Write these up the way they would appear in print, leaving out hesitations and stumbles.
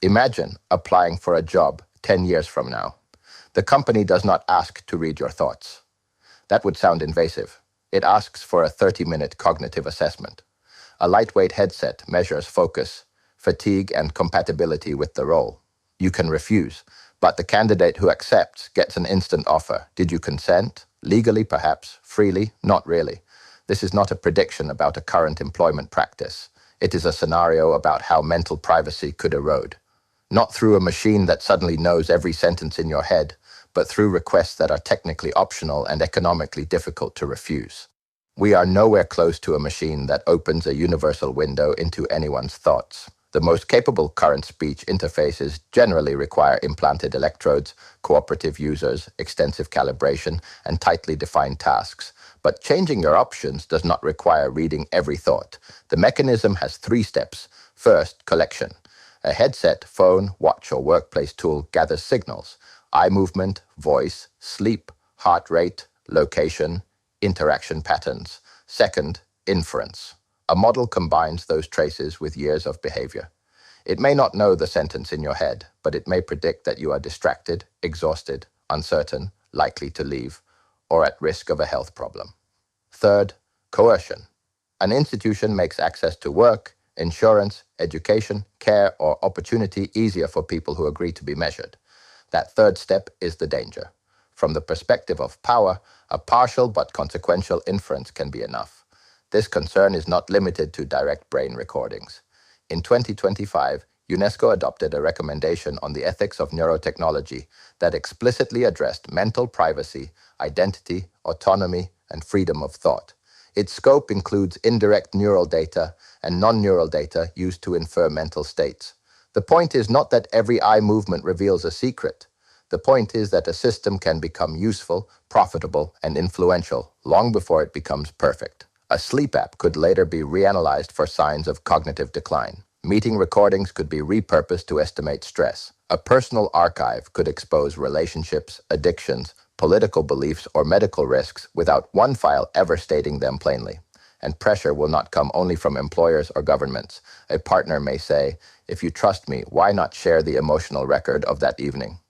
Imagine applying for a job 10 years from now. The company does not ask to read your thoughts. That would sound invasive. It asks for a 30-minute cognitive assessment. A lightweight headset measures focus, fatigue, and compatibility with the role. You can refuse, but the candidate who accepts gets an instant offer. Did you consent? Legally, perhaps. Freely? Not really. This is not a prediction about a current employment practice. It is a scenario about how mental privacy could erode. Not through a machine that suddenly knows every sentence in your head, but through requests that are technically optional and economically difficult to refuse. We are nowhere close to a machine that opens a universal window into anyone's thoughts. The most capable current speech interfaces generally require implanted electrodes, cooperative users, extensive calibration, and tightly defined tasks. But changing your options does not require reading every thought. The mechanism has 3 steps. First, collection. A headset, phone, watch, or workplace tool gathers signals: eye movement, voice, sleep, heart rate, location, interaction patterns. Second, inference. A model combines those traces with years of behavior. It may not know the sentence in your head, but it may predict that you are distracted, exhausted, uncertain, likely to leave, or at risk of a health problem. Third, coercion. An institution makes access to work, insurance, education, care, or opportunity easier for people who agree to be measured. That third step is the danger. From the perspective of power, a partial but consequential inference can be enough. This concern is not limited to direct brain recordings. In 2025, UNESCO adopted a recommendation on the ethics of neurotechnology that explicitly addressed mental privacy, identity, autonomy, and freedom of thought. Its scope includes indirect neural data and non-neural data used to infer mental states. The point is not that every eye movement reveals a secret. The point is that a system can become useful, profitable, and influential long before it becomes perfect. A sleep app could later be reanalyzed for signs of cognitive decline. Meeting recordings could be repurposed to estimate stress. A personal archive could expose relationships, addictions, political beliefs, or medical risks without one file ever stating them plainly. And pressure will not come only from employers or governments. A partner may say, "If you trust me, why not share the emotional record of that evening?"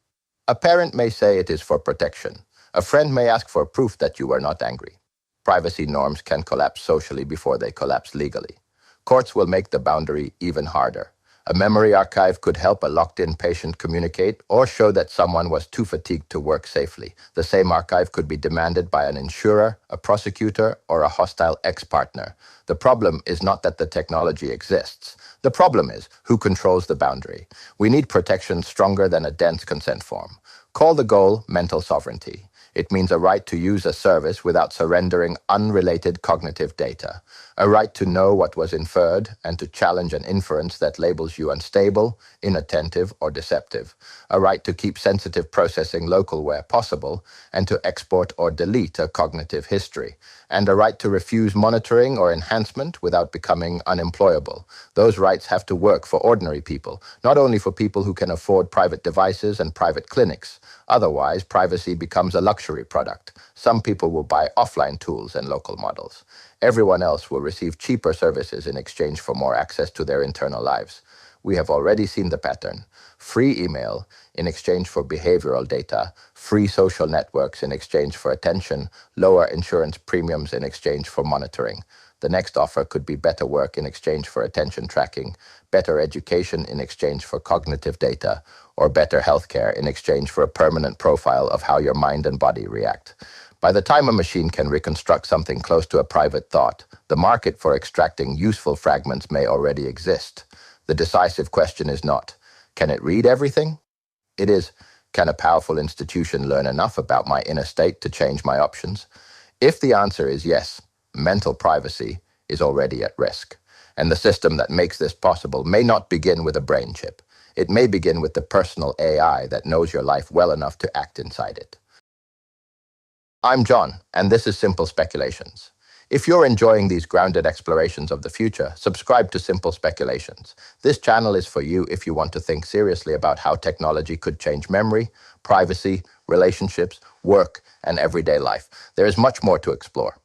A parent may say it is for protection. A friend may ask for proof that you were not angry. Privacy norms can collapse socially before they collapse legally. Courts will make the boundary even harder. A memory archive could help a locked-in patient communicate or show that someone was too fatigued to work safely. The same archive could be demanded by an insurer, a prosecutor, or a hostile ex-partner. The problem is not that the technology exists. The problem is who controls the boundary. We need protection stronger than a dense consent form. Call the goal mental sovereignty. It means a right to use a service without surrendering unrelated cognitive data, a right to know what was inferred and to challenge an inference that labels you unstable, inattentive, or deceptive, a right to keep sensitive processing local where possible and to export or delete a cognitive history, and a right to refuse monitoring or enhancement without becoming unemployable. Those rights have to work for ordinary people, not only for people who can afford private devices and private clinics. Otherwise, privacy becomes a luxury product. Some people will buy offline tools and local models. Everyone else will receive cheaper services in exchange for more access to their internal lives. We have already seen the pattern. Free email in exchange for behavioral data, free social networks in exchange for attention, lower insurance premiums in exchange for monitoring. The next offer could be better work in exchange for attention tracking, better education in exchange for cognitive data, or better healthcare in exchange for a permanent profile of how your mind and body react. By the time a machine can reconstruct something close to a private thought, the market for extracting useful fragments may already exist. The decisive question is not, can it read everything? It is, can a powerful institution learn enough about my inner state to change my options? If the answer is yes, mental privacy is already at risk. And the system that makes this possible may not begin with a brain chip. It may begin with the personal AI that knows your life well enough to act inside it. I'm John, and this is Simple Speculations. If you're enjoying these grounded explorations of the future, subscribe to Simple Speculations. This channel is for you if you want to think seriously about how technology could change memory, privacy, relationships, work, and everyday life. There is much more to explore.